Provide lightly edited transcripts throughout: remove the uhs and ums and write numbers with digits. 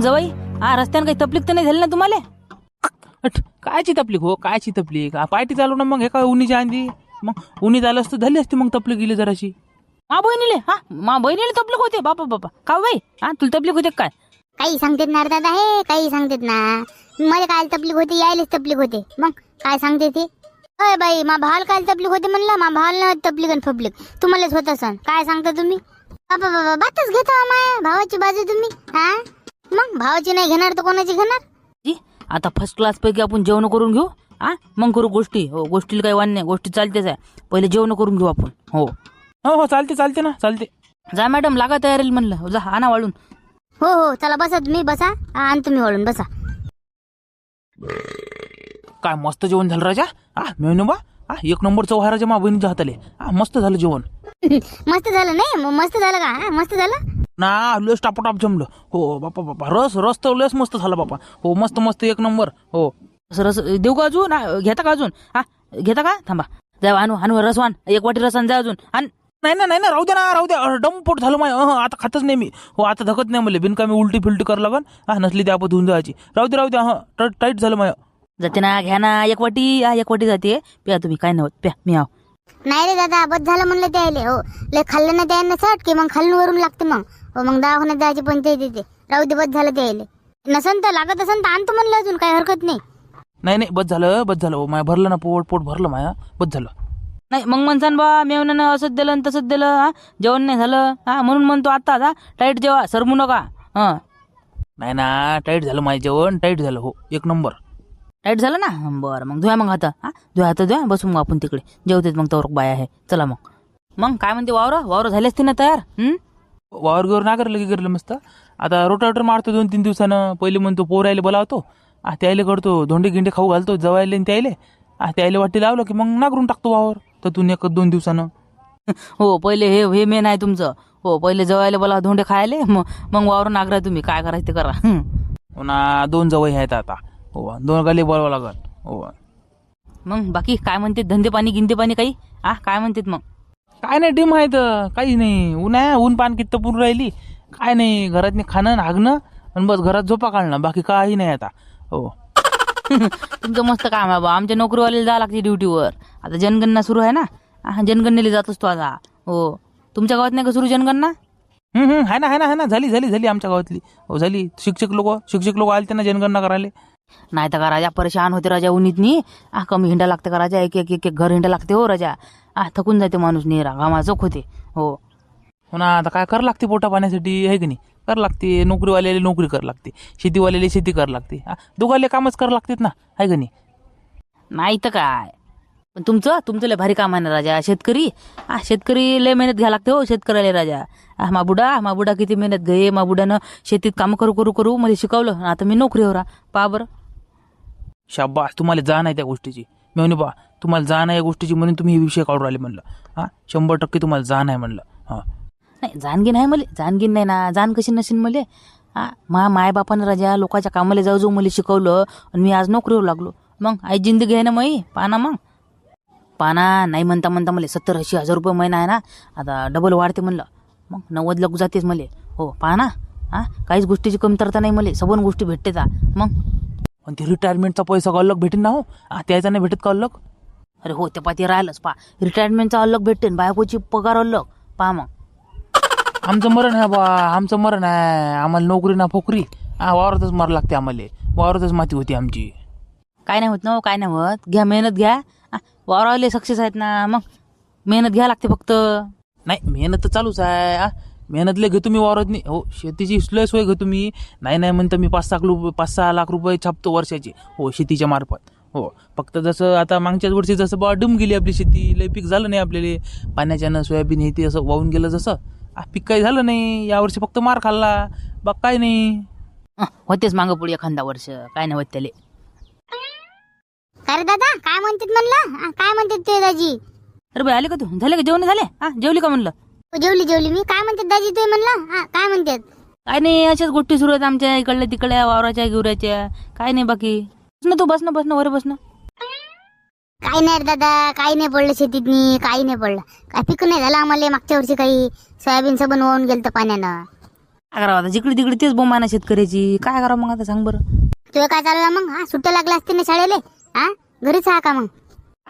जवाई रस्त्यानं काही तकलीफ तर नाही झाली ना तुम्हाला? कायची तकलीफ हो, कायची तकलीफ? पार्टी चालू ना मग एका उन्हीच्या आंधी. मग उन्ही झालं असतं झाली असती मग तकलीफ गेली जराशी. मा बहिणीले तकलीफ होते बापा बापा का बाई? तुला तकलीफ होते काय? काही सांगतेत ना रे दादा, हे काही सांगतेत ना. मला काय तकलीफ होते, यायलाच तकलीफ होते. मग काय सांगते ते? अय बाई, मा भावाला काय तकलीफ होते म्हणलं? मा भावाला तकलीफ आणि फबलीक तुम्हालाच होत असन. काय सांगता तुम्ही? बाबा बाबा बातच घेता माया भावाची बाजू तुम्ही. मग भावाची नाही घेणार तर कोणाची घेणार? आता फर्स्ट क्लास पैकी आपण जेवण करून घेऊ. मग करू गोष्टी. हो, गोष्टीला काही वाण नाही, गोष्टी चालतेच आहे. पहिले जेवण करून घेऊ आपण. हो हो हो, चालते ना, चालते. जा मॅडम, लागा तयारीला म्हणलं. जा आणा वाळून. हो हो, चला बसा तुम्ही, बसा. आणि तुम्ही वळून बसा. काय मस्त जेवण झालं राजा. मेनू बा एक नंबर चव आहे राजा मा बहिणीच्या हाताले. मस्त झालं जेवण. मस्त झालं नाही? मस्त झालं का? मस्त झालं ना, लस टापोटाप जमलं. हो बापा बापा, रस तर लस मस्त झाला बापा. हो मस्त एक नंबर. हो रस देऊ का अजून? घेता का अजून? घेता का? थांबा, जा आणू रस वाण. एक वाटी रस आण, जा अजून आण. नाही राहू द्या. डमपोट झालं माय. आता खातच नाही मी. हो आता धकत नाही मला. बिनका मी उलटी फिलटी कर लागन. नसली ते आपण धुवून जायची. राहू द्या. टाईट झालं माय. जाते ना, घ्या ना एक वाटी. एक वाटी जाते. प्या तुम्ही, काय नाही होत, प्या. मी आव. नाही रे दादा, बस झालं म्हणलं त्याले. हो लय खाल्लं ना त्यानं सट की मग खाल्लं वरून लागते. मग हो, मग दवाखान्यात जायची पंचायत येते. राहू दे, बस झालं त्याले. नसन तर लागत असन तर आणतो म्हणलं, अजून काही हरकत नाही. नाही बस झालं. हो माय भरलं ना, पोट भरलं माया. बस झालं. नाही मग म्हणसान बा मेवण्यानं असंच दिलं आणि तसंच दिलं. जेवण नाही झालं. म्हणून म्हणतो आता टाईट जेवा, सरमू नका. नाही ना, टाईट झालं माझं जेवण. टाईट झालं. हो एक नंबर टाईट झालं ना. बरं मग धुया. मग आता धुया बसू मग आपण तिकडे. जेवतेत मग तवर बाया आहे. चला मग काय म्हणते? वावर झाले असते ना तयार? वावर गिवर नागरलं की मस्त. आता रोटावेटर मारतो 2-3 दिवसानं. पहिले म्हणतो पोरायला बोलावतो. त्यायले करतो धोंडे गिंडे खाऊ घालतो जवायले त्यायले वाटी लावलं की मग नागरून टाकतो वावर. तर तू 1-2 दिवसानं. हो, पहिले हे मेन आहे तुमचं. हो, पहिले जवायला बोला धोंडे खायले, मग वावर नागरा. तुम्ही काय करायचं ते करा. हो ना, 2 जवळ आहेत आता. हो 2 गाले बोलावं लागल. हो मग बाकी काय म्हणते? धंदे पाणी काही काय म्हणतात मग? काय नाही, डिम आहेत. काही नाही. ऊन पान कित्त पूर्ण राहिली. काय नाही, घरात खाणं हागणं आणि बस घरात झोपा काढणं. बाकी काही नाही आता. हो तुमचं मस्त काम आहे बा. आमच्या नोकरीवाल्याला जावं लागते ड्युटीवर. आता जनगणना सुरू आहे ना. जनगणनेला जात असतो आता. हो, तुमच्या गावात नाही का सुरू जनगणना? आहे ना. झाली आमच्या गावातली. हो झाली. शिक्षक लोक आले त्यांना जनगणना करायला. नाही तर का राजा परेशान होते राजा उन्हीतनी. कमी हिंडा लागते का राजा? एक घर हिंडा लागते हो राजा. थकून जाते माणूस. नेरा घामा चोख होते. हो ना, आता काय करावं लागते पोटा पाण्यासाठी, आहे की नाही? करावं लागते. नोकरीवाल्याला नोकरी करावं लागते. शेतीवाल्याला शेती करावं लागते. दोघाले कामच करावं लागतात ना, आहे की नाही? नाही तर काय. पण तुमचं लय भारी काम आहे ना राजा. शेतकरी लय मेहनत घ्यायला लागते हो शेतकऱ्याला राजा. मा बुडा किती मेहनत घे. मा बुडानं शेतीत काम करू मला शिकवलं. आता मी नोकरीवर पहा बरं. शाबास, तुम्हाला जाण आहे त्या गोष्टीची. मेवणी बा, तुम्हाला जाण आहे या गोष्टीची म्हणून तुम्ही हे विषय काढून राहिले म्हणलं. 100% तुम्हाला जाण आहे म्हणलं. नाही जानगीन आहे मला. जानगीन नाही ना. जाण कशी नसेल मले? मायबापानं राजा लोकांच्या कामाला जाऊ मला शिकवलं आणि मी आज नोकरीवर लागलो. मग आई जिंदगी आहे ना माई. पाना नाही म्हणता मला 70-80 हजार रुपये महिना आहे ना. आता डबल वाढते म्हणलं. मग 90 लाख जातेच मले. हो पाना. काहीच गोष्टीची कमतरता नाही मला. सबन गोष्टी भेटते. मग आणि ते रिटायरमेंटचा पैसा का अलग भेटेन ना हो? त्याचा नाही भेटत का अलग? अरे हो, ते पाती राहिलंच. रिटायरमेंटचा अलग भेटते, बायकोची पगार अलग. मग आमचं मरण आहे बा. आमचं मरण आहे. आम्हाला नोकरी ना फोकरी. वावरातच मार लागते आम्हाला. वावरातच माती होती आमची. काय नाही होत ना. काय नाही होत. घ्या मेहनत घ्या. वावरावले सक्सेस आहेत ना. मग मेहनत घ्या लागते फक्त. नाही, मेहनत तर चालूच आहे. मेहनत लय घेतो मी वावरात नाही. हो, शेतीची लय सोय घेतो मी. नाही म्हणतं मी 5-6 लाख रुपये छापतो वर्षाचे. हो, शेतीच्या मार्फत. हो, फक्त जसं आता मागच्याच वर्षी जसं बा डूम गेली आपली शेती. लय पीक झालं नाही आपल्याला. पाण्याच्यानं सोयाबीन हे ते असं वाहून गेलं जसं. पीक काही झालं नाही. यावर्षी फक्त मार खाल्ला. बाग काय नाही. होतेच मागं पुढे एखादा वर्ष. काय नाही होत त्याले. अरे दादा, काय म्हणतात म्हणलं? काय म्हणतात ते दाजी? अरे बाई, आले का तू? झाले का जेवण? झाले? जेवली का म्हणलं? जेवली मी. काय म्हणतात दाजी ते म्हणलं? काय म्हणतात? काय नाही, अशाच गोष्टी सुरू आहेत आमच्या इकडल्या तिकडल्या वावराच्या गिवऱ्याच्या. काय नाही बाकी. तू बस ना वर बस ना. काही नाही रे दादा, काही नाही पडलं शेतीतनी. काही नाही पडलं. काय पीक नाही झालं आम्हाला मागच्या वर्षी. काही सोयाबीन सबन वाहून गेलं तर पाण्यानं. काय करावं आता, जिकडे तिकडे तेच बोंब आहे ना शेतकऱ्याची. काय करावं मग आता सांग बरं. तुला काय चालू आहे मग? हा, सुट्ट्या लागल्या असतील ना शाळेले? हा, घरीच आहे का मग?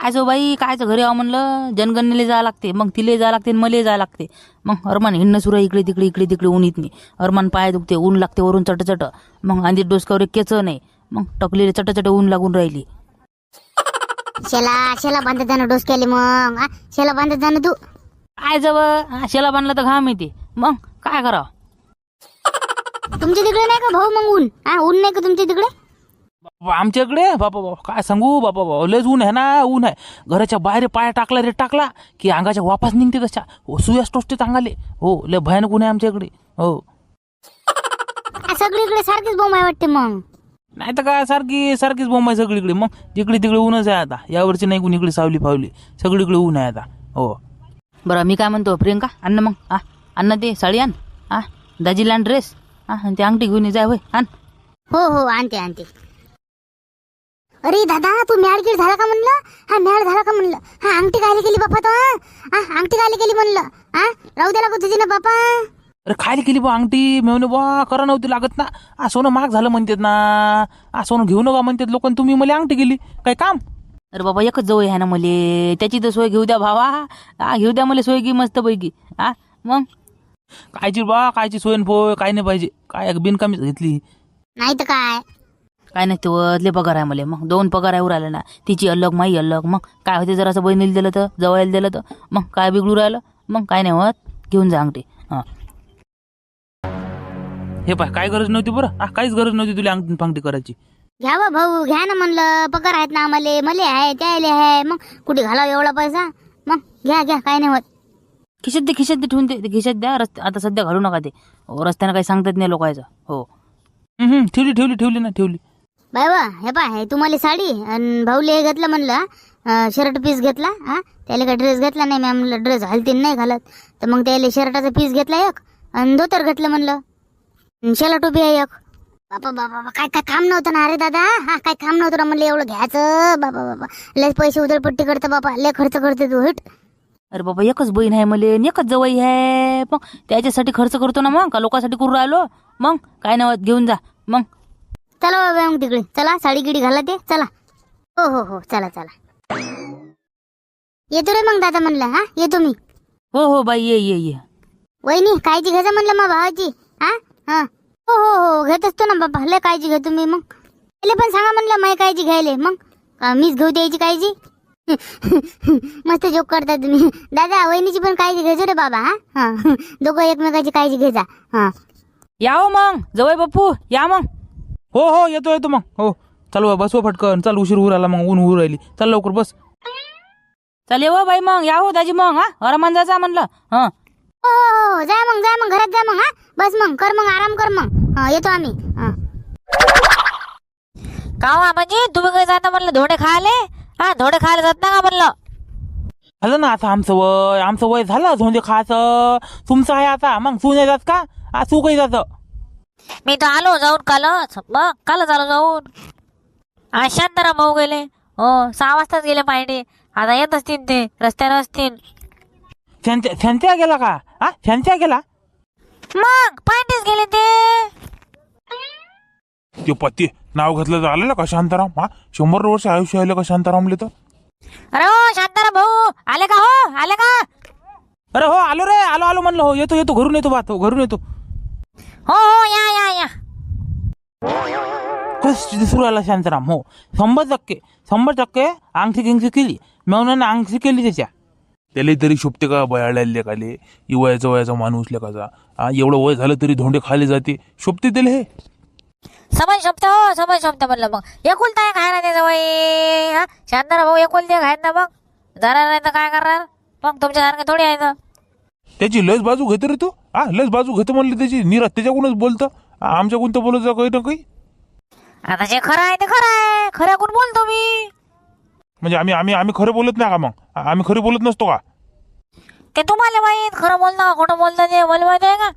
कायचं बाई, कायचं घरी यावं म्हणलं, जनगणनेला जावं लागते, मग तिले जावं लागते, मला जावं लागते. मग अरमान हिंडणं सुरू आहे इकडे तिकडे ऊन येत नाही. अरमान पाय दुखते, ऊन लागते वरून चट. मग आधी डोसकावर एक केच नाही, मग टकलेले चट ऊन लागून राहिली. शेला बांधत जाणं डोसक्याले मग. हा, शेला बांधत जाणं तू. काय जवळ शेला बांधला तर घाम येते, मग काय करावं. तुमच्या तिकडे नाही का भाऊ मग ऊन? हा, ऊन नाही का तुमच्या तिकडे? आमच्याकडे बापा काय सांगू बापा, लयच ऊन आहे ना, ऊन आहे. घराच्या बाहेर पाय टाकला की अंगाच्या वापस निघते तशा. हो, सुयास टोचते अंगाले. हो, लय भयानक ऊन आहे आमच्याकडे. हो, सगळीकडे सारखीच बोंब आहे वाटते मग. नाही तर काय, सारखीच बोंब आहे सगळीकडे. मग जिकडे तिकडे ऊनच आहे आता. यावरची नाही कुणीकडे सावली फावली, सगळीकडे ऊन आहे आता. हो, बरं मी काय म्हणतो, प्रियंका अन्न मग. हा, अन्न ते साडी आण. हा, दाजीला आण ड्रेस. हा, आणि ते अंगठी घेऊन जाय होय, आण. हो, आणते. अरे दादा, तू मॅडगीड झाला का म्हणलं? हा, मॅड झाला का म्हणलं? हा, अंगठी खायला गेली बापा तो. हा, अंगठी खायला गेली म्हणलं. हा, राहू द्याला का तुझी ना बापा? अरे खायला केली बा अंगठी. मी म्हणे बा करा नव्हती लागत ना. सोनं महाग झालं म्हणतात ना. सोनं घेऊ नका म्हणतात लोक, तुम्ही मला अंगठी गेली काय काम. अरे बाबा, एकच जवळ आहे ना मले, त्याची तर सोय घेऊ द्या भावा. हा, घेऊ द्या मला सोय की मस्त पैकी. हा, मग कायची सोयन फोय काय नाही पाहिजे. काय बिनकामीच घेतली. नाही तर काय नाही तेवढं लय पगार आहे मला. मग 2 पगार आहे राहिला ना, तिची अलग माई अलग. मग काय होते जरासं बहिणीला दिलं तर, जवळला दिलं तर मग काय बिघडू राहिलं. मग काय नाही होत, घेऊन जा अंगठी. हा, हे पाय, काय गरज नव्हती बरं. काहीच गरज नव्हती तुला अंगठी फांगठी करायची. घ्यावं भाऊ, घ्या ना म्हणलं. पगार आहेत ना मले आहे, त्याले आहे. मग कुठे घालावं एवढा पैसा? मग घ्या काय नाही होत. खिशात दे ठेवून ते खिशात द्या. आता सध्या घालू नका ते. रस्त्यानं काही सांगतात नाही लोकांचं. हो, ठेवली. बाय बा, हे पाय, तुम्हाला साडी आणि भाऊले हे घेतलं म्हणलं, शर्ट पीस घेतला. हा, त्याला काय ड्रेस घेतला नाही. मॅम म्हणलं ड्रेस घालतीन नाही घालत, तर मग त्याला शर्टाचा पीस घेतला एक, आणि धोतर घेतलं म्हणलं. शेला टोपी आहे एक. बाबा काय काम नव्हतं ना रे दादा. हा, काय काम नव्हतं ना म्हणलं एवढं घ्यायचं. बाबा लय पैसे उधळपट्टी करतं बाबा, लय खर्च करते तू. हट. अरे बाबा, एकच बहीण आहे मले, एकच जवळ आहे. मग त्याच्यासाठी खर्च करतो ना, मग का लोकांसाठी करू राहिलो. मग काय नाही होत, घेऊन जा. मग चला बाबा मग तिकडे चला, साडी गिडी घाला ते. चला. हो, चला. येतो रे मग दादा म्हणलं. हा, येतो मी. हो बाई, ये. वहिनी काळजी घ्यायचा म्हणलं मा भावाची. हा, हो घेत असतो ना बाबा, लय काळजी घेतो मी. मग त्याला पण सांगा म्हणलं माही काळजी घ्यायले. मग मीच घेऊ द्यायची काळजी. मस्त जोक करता तुम्ही दादा. वहिनीची पण काळजी घ्यायचो रे बाबा. हा, दोघं एकमेकाची काळजी घ्यायचा. हा, या हो मग जवळ बापू, या मग. हो, येतो मग. हो, चालू बसव फटकन. चाल, उशीर होऊ राहिला, मग ऊन होऊ राहिली. चल लवकर बस. चल ये बाई मग, या हो दाजी मग. हा, अरमान जायचा म्हणलं. हा, हो, जा मग घरात जा मग. हा, बस मग, कर मग, आराम कर मग. हा, येतो आम्ही. हा, का म्हणजे तुम्ही काही जाता म्हणलं धोडे खायले? हा, धोडे खायला जात ना का म्हणलं? झालं ना आता आमचं वय झालं झोंडे खायचं. तुमचं आहे आता. मग तू नाही जात का? तू काही जात. मी तर आलो जाऊन कालच. मग कालच आलो जाऊन. शांताराम भाऊ गेले. हो, 6 वाजताच गेले पाहिजे. आता येत असतील ते, रस्त्यावर असतील. त्यांच्या गेला का? त्यांच्या गेला. मग पाहिजेच गेले ते पत्ती नाव घेतलं तर आलेलं का शांताराम? 100 वर्ष आयुष्य आलं का शांतारामले तर? अरे हो शांताराम भाऊ, आले का? हो, आले का? अरे हो, आलो रे, आलो म्हणलं. हो, येतो घरून येतो बात. घरून येतो. हो, या. कस दिसू राहिला शांताराम. हो, 100% अंगठी गिंगठी केली. मेवण्यानं अंगठी केली त्याच्या. त्याला तरी शोभते का बयाळ्याला लेखाले? वयाचा माणूस लेखाचा. एवढं वय झालं तरी धोंडे खाले जाते. शोभते त्याला हे? समज शोभतं म्हणलं. मग एकुलता एक आहे ना त्याचं वय. हा, शांताराम भाऊ एकुलते एक आहेत ना. मग जाणार नाही तर काय करणार? मग तुमच्यासारखे थोडी आहे ना. त्याची लस बाजू घेतो रे तू. लस बाजू घेतो म्हणलं त्याची. निरा त्याच्याकडूनच बोलतं. आमच्याकडून तर बोलत जा काही ना काही. आता जे खरं आहे ते खरं आहे. खरं कोण बोलतो मी? म्हणजे आम्ही खरं बोलत नाही का? मग आम्ही खरं बोलत नसतो का? ते तुम्हाला माहित. खरं बोलतं का खोटं बोलतं ते मला माहित आहे का?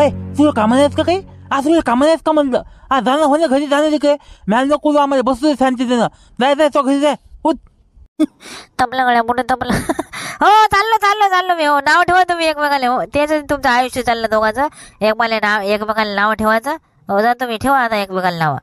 अय, तुला कामं नाहीत का काही? तुला कामं नाहीत का म्हणलं? जाणं होणं घरी जाणं ते काय मॅल नको आम्हाला बसतो शांती देणं. जाय तो घरी जाय. तबला गड्या मोठे तबला. हो, चाललो चाललो मी. हो, नाव ठेवा तुम्ही एकमेकाला. हो, तेच तुमचं आयुष्य चाललं दोघांचं. एकमेकाला नाव ठेवायचं. हो, जा तुम्ही ठेवा आता एकमेकाला नाव.